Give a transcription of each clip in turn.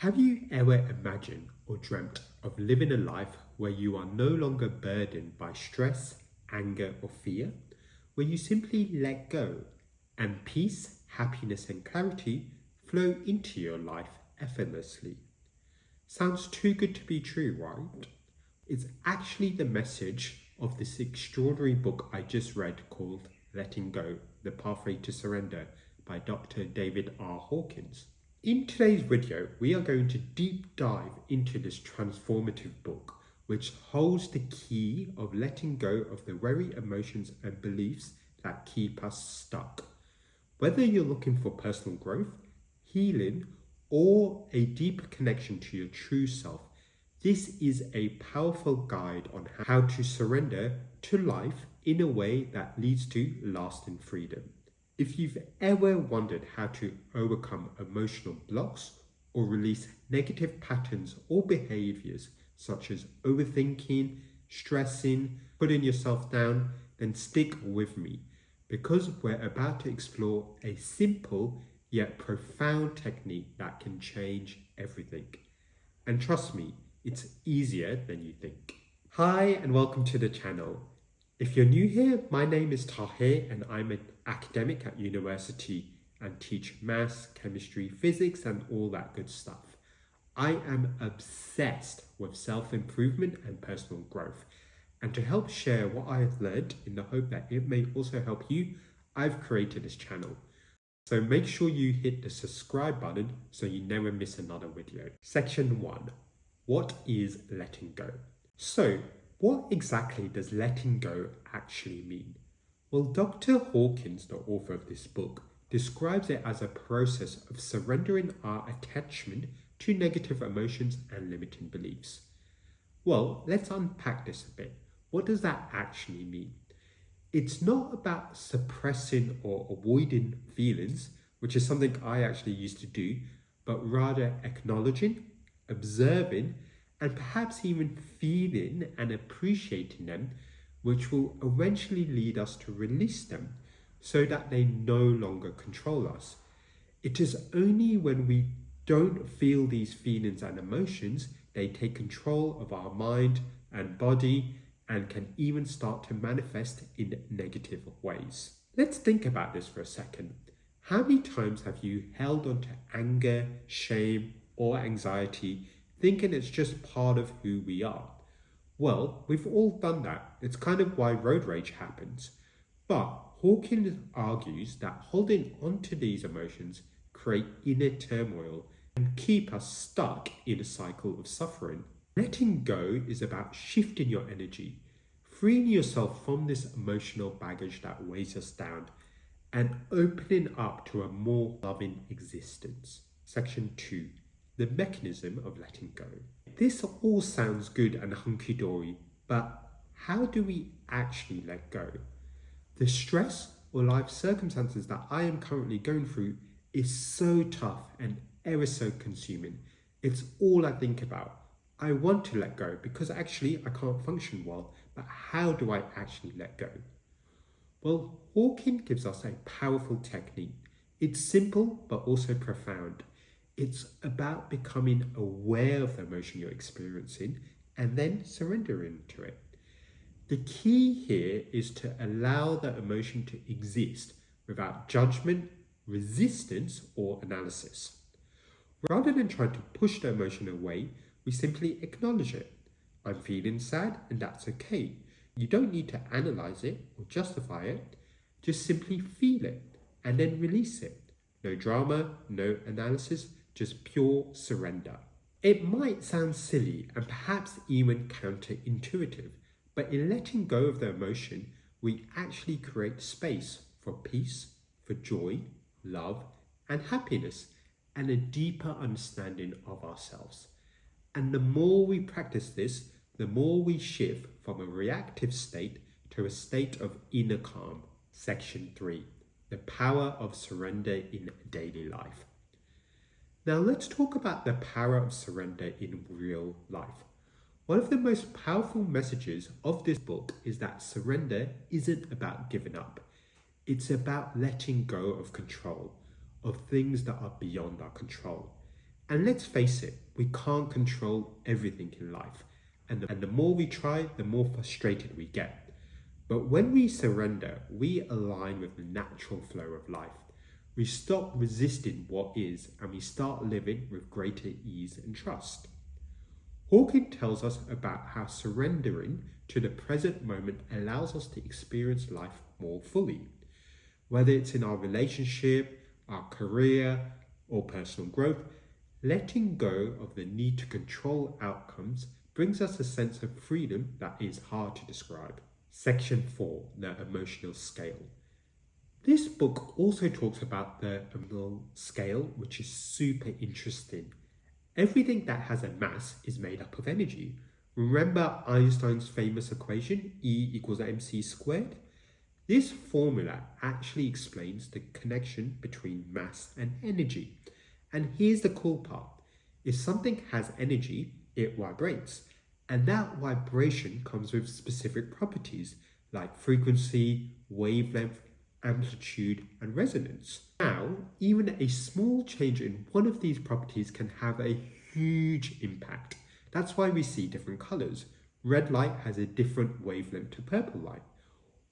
Have you ever imagined or dreamt of living a life where you are no longer burdened by stress, anger, or fear, where you simply let go and peace, happiness, and clarity flow into your life effortlessly? Sounds too good to be true, right? It's actually the message of this extraordinary book I just read called Letting Go, The Pathway to Surrender by Dr. David R. Hawkins. In today's video, we are going to deep dive into this transformative book, which holds the key of letting go of the very emotions and beliefs that keep us stuck. Whether you're looking for personal growth, healing, or a deeper connection to your true self, this is a powerful guide on how to surrender to life in a way that leads to lasting freedom. If you've ever wondered how to overcome emotional blocks or release negative patterns or behaviors such as overthinking, stressing, putting yourself down, then stick with me, because we're about to explore a simple yet profound technique that can change everything. And trust me, it's easier than you think. Hi and welcome to the channel. If you're new here, my name is Tahir and I'm an academic at university and teach maths, chemistry, physics and all that good stuff. I am obsessed with self-improvement and personal growth. And to help share what I have learned in the hope that it may also help you, I've created this channel. So make sure you hit the subscribe button so you never miss another video. Section 1. What is letting go? So, what exactly does letting go actually mean? Well, Dr. Hawkins, the author of this book, describes it as a process of surrendering our attachment to negative emotions and limiting beliefs. Well, let's unpack this a bit. What does that actually mean? It's not about suppressing or avoiding feelings, which is something I actually used to do, but rather acknowledging, observing, and perhaps even feeling and appreciating them, which will eventually lead us to release them so that they no longer control us. It is only when we don't feel these feelings and emotions, they take control of our mind and body and can even start to manifest in negative ways. Let's think about this for a second. How many times have you held on to anger, shame, or anxiety, thinking it's just part of who we are? Well, we've all done that. It's kind of why road rage happens. But Hawkins argues that holding on to these emotions create inner turmoil and keep us stuck in a cycle of suffering. Letting go is about shifting your energy, freeing yourself from this emotional baggage that weighs us down, and opening up to a more loving existence. Section 2. The mechanism of letting go. This all sounds good and hunky-dory, but how do we actually let go? The stress or life circumstances that I am currently going through is so tough and ever so consuming. It's all I think about. I want to let go because actually I can't function well, but how do I actually let go? Well, Hawkins gives us a powerful technique. It's simple but also profound. It's about becoming aware of the emotion you're experiencing and then surrendering to it. The key here is to allow the emotion to exist without judgment, resistance, or analysis. Rather than trying to push the emotion away, we simply acknowledge it. I'm feeling sad and that's okay. You don't need to analyze it or justify it. Just simply feel it and then release it. No drama, no analysis, just pure surrender. It might sound silly and perhaps even counterintuitive, but in letting go of the emotion, we actually create space for peace, for joy, love, and happiness, and a deeper understanding of ourselves. And the more we practice this, the more we shift from a reactive state to a state of inner calm. Section 3. The power of surrender in daily life. Now let's talk about the power of surrender in real life. One of the most powerful messages of this book is that surrender isn't about giving up. It's about letting go of control, of things that are beyond our control. And let's face it, we can't control everything in life. And the more we try, the more frustrated we get. But when we surrender, we align with the natural flow of life. We stop resisting what is and we start living with greater ease and trust. Hawkins tells us about how surrendering to the present moment allows us to experience life more fully. Whether it's in our relationship, our career, or personal growth, letting go of the need to control outcomes brings us a sense of freedom that is hard to describe. Section 4, the emotional scale. This book also talks about the emotional scale, which is super interesting. Everything that has a mass is made up of energy. Remember Einstein's famous equation, E equals mc squared? This formula actually explains the connection between mass and energy. And here's the cool part. If something has energy, it vibrates. And that vibration comes with specific properties like frequency, wavelength, amplitude, and resonance. Now, even a small change in one of these properties can have a huge impact. That's why we see different colors. Red light has a different wavelength to purple light.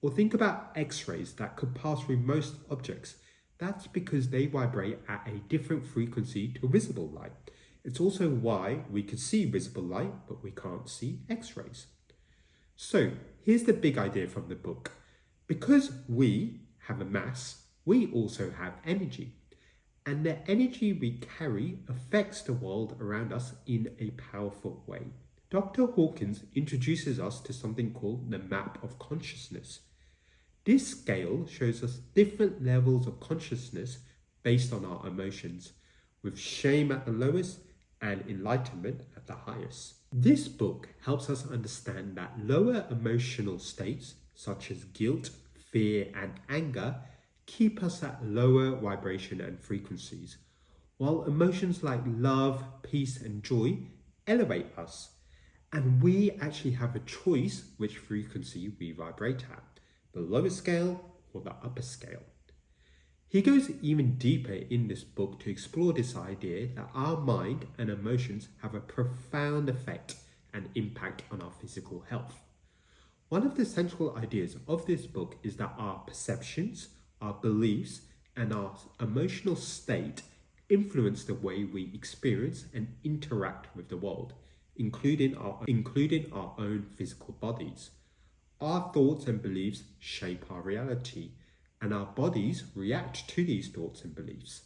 Or think about X-rays that could pass through most objects. That's because they vibrate at a different frequency to visible light. It's also why we can see visible light, but we can't see X-rays. So here's the big idea from the book. Because we have a mass, we also have energy. And the energy we carry affects the world around us in a powerful way. Dr. Hawkins introduces us to something called the map of consciousness. This scale shows us different levels of consciousness based on our emotions, with shame at the lowest and enlightenment at the highest. This book helps us understand that lower emotional states, such as guilt, fear, and anger, keep us at lower vibration and frequencies, while emotions like love, peace, and joy elevate us. And we actually have a choice which frequency we vibrate at, the lower scale or the upper scale. He goes even deeper in this book to explore this idea that our mind and emotions have a profound effect and impact on our physical health. One of the central ideas of this book is that our perceptions, our beliefs, and our emotional state influence the way we experience and interact with the world, including our own physical bodies. Our thoughts and beliefs shape our reality, and our bodies react to these thoughts and beliefs.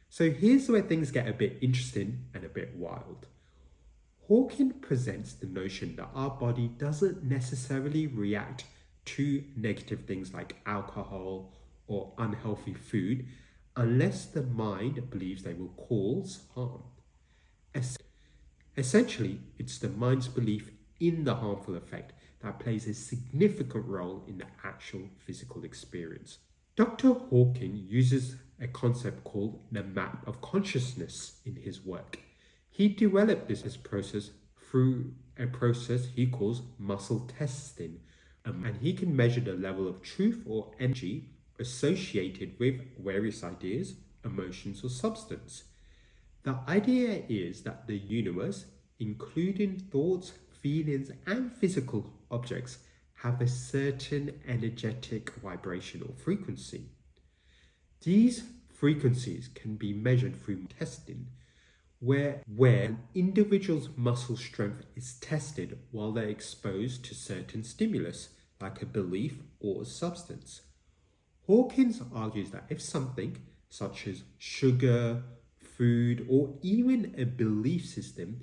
So here's where things get a bit interesting and a bit wild. Hawkins presents the notion that our body doesn't necessarily react to negative things like alcohol or unhealthy food unless the mind believes they will cause harm. Essentially, it's the mind's belief in the harmful effect that plays a significant role in the actual physical experience. Dr. Hawkins uses a concept called the map of consciousness in his work. He developed this process through a process he calls muscle testing, and he can measure the level of truth or energy associated with various ideas, emotions, or substance. The idea is that the universe, including thoughts, feelings, and physical objects, have a certain energetic vibrational frequency. These frequencies can be measured through testing, where an individual's muscle strength is tested while they're exposed to certain stimulus, like a belief or a substance. Hawkins argues that if something, such as sugar, food, or even a belief system,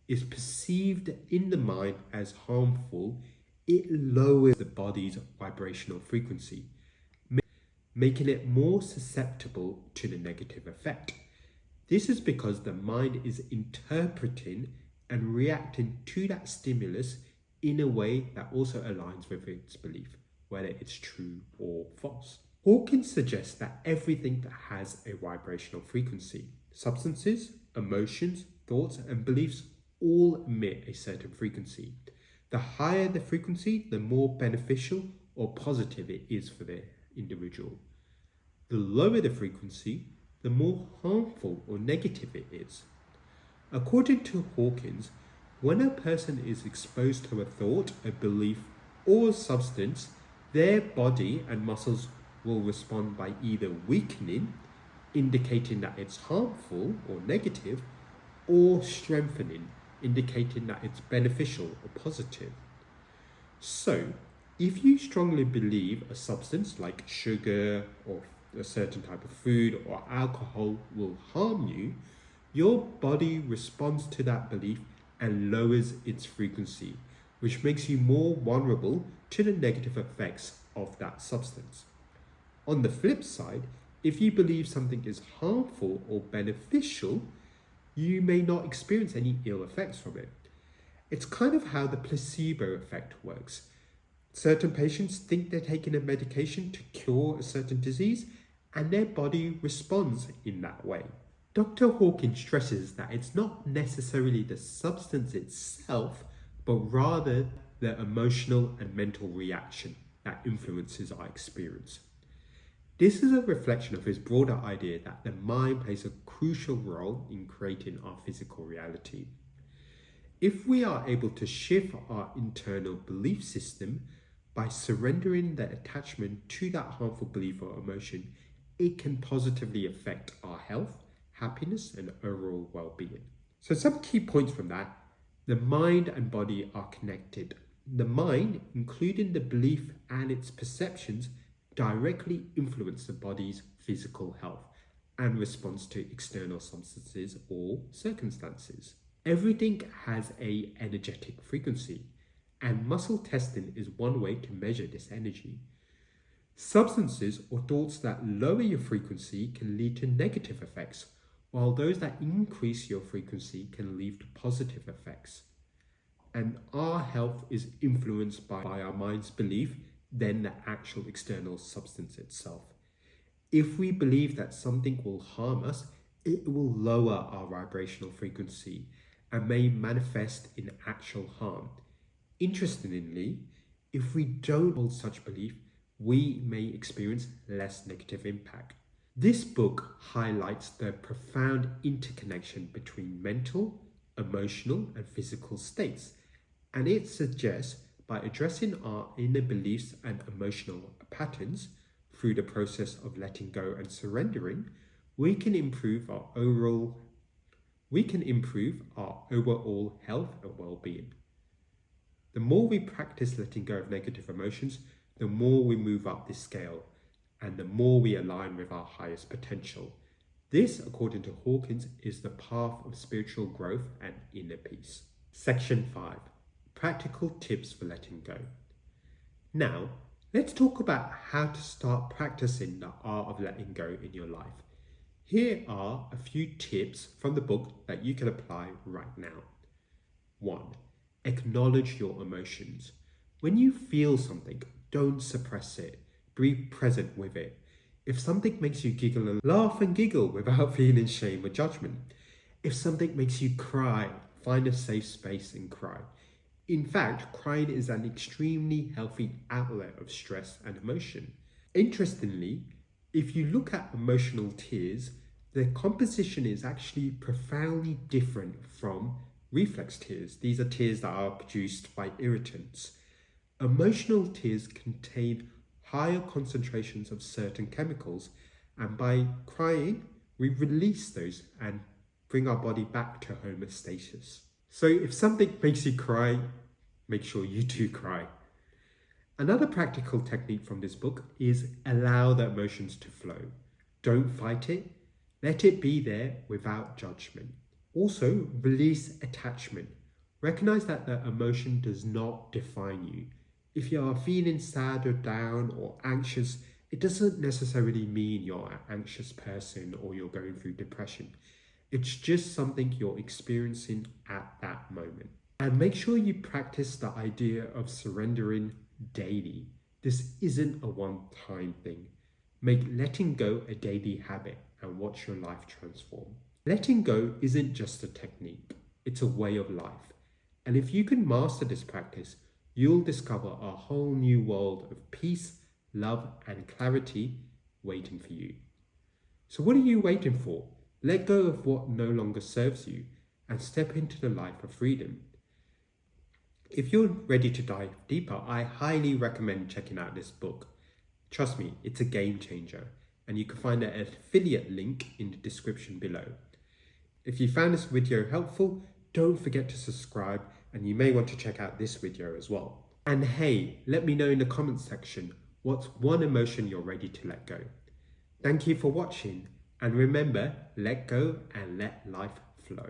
is perceived in the mind as harmful, it lowers the body's vibrational frequency, making it more susceptible to the negative effect. This is because the mind is interpreting and reacting to that stimulus in a way that also aligns with its belief, whether it's true or false. Hawkins suggests that everything that has a vibrational frequency, substances, emotions, thoughts, and beliefs all emit a certain frequency. The higher the frequency, the more beneficial or positive it is for the individual. The lower the frequency, the more harmful or negative it is. According to Hawkins, when a person is exposed to a thought, a belief, or a substance, their body and muscles will respond by either weakening, indicating that it's harmful or negative, or strengthening, indicating that it's beneficial or positive. So, if you strongly believe a substance like sugar or a certain type of food or alcohol will harm you, your body responds to that belief and lowers its frequency, which makes you more vulnerable to the negative effects of that substance. On the flip side, if you believe something is harmful or beneficial, you may not experience any ill effects from it. It's kind of how the placebo effect works. Certain patients think they're taking a medication to cure a certain disease, and their body responds in that way. Dr. Hawkins stresses that it's not necessarily the substance itself, but rather the emotional and mental reaction that influences our experience. This is a reflection of his broader idea that the mind plays a crucial role in creating our physical reality. If we are able to shift our internal belief system by surrendering the attachment to that harmful belief or emotion, it can positively affect our health, happiness, and overall well-being. So some key points from that: the mind and body are connected. The mind, including the belief and its perceptions, directly influence the body's physical health and responds to external substances or circumstances. Everything has an energetic frequency, and muscle testing is one way to measure this energy. Substances or thoughts that lower your frequency can lead to negative effects, while those that increase your frequency can lead to positive effects. And our health is influenced by our mind's belief than the actual external substance itself. If we believe that something will harm us, it will lower our vibrational frequency and may manifest in actual harm. Interestingly, if we don't hold such belief, we may experience less negative impact. This book highlights the profound interconnection between mental, emotional, and physical states, and it suggests by addressing our inner beliefs and emotional patterns through the process of letting go and surrendering, we can improve our overall health and well-being. The more we practice letting go of negative emotions, the more we move up this scale and the more we align with our highest potential. This, according to Hawkins, is the path of spiritual growth and inner peace. Section 5. Practical tips for letting go. Now, let's talk about how to start practicing the art of letting go in your life. Here are a few tips from the book that you can apply right now. 1. Acknowledge your emotions. When you feel something, don't suppress it. Be present with it. If something makes you giggle and laugh and giggle without feeling shame or judgment. If something makes you cry, find a safe space and cry. In fact, crying is an extremely healthy outlet of stress and emotion. Interestingly, if you look at emotional tears, their composition is actually profoundly different from reflex tears. These are tears that are produced by irritants. Emotional tears contain higher concentrations of certain chemicals, and by crying, we release those and bring our body back to homeostasis. So if something makes you cry, make sure you too cry. Another practical technique from this book is allow the emotions to flow. Don't fight it. Let it be there without judgment. Also, release attachment. Recognize that the emotion does not define you. If you are feeling sad or down or anxious, it doesn't necessarily mean you're an anxious person or you're going through depression. It's just something you're experiencing at that moment. And make sure you practice the idea of surrendering daily. This isn't a one-time thing. Make letting go a daily habit and watch your life transform. Letting go isn't just a technique, it's a way of life. And if you can master this practice, you'll discover a whole new world of peace, love, and clarity waiting for you. So what are you waiting for? Let go of what no longer serves you and step into the life of freedom. If you're ready to dive deeper, I highly recommend checking out this book. Trust me, it's a game changer, and you can find an affiliate link in the description below. If you found this video helpful, don't forget to subscribe, and you may want to check out this video as well. And hey, let me know in the comments section what's one emotion you're ready to let go. Thank you for watching, and remember, let go and let life flow.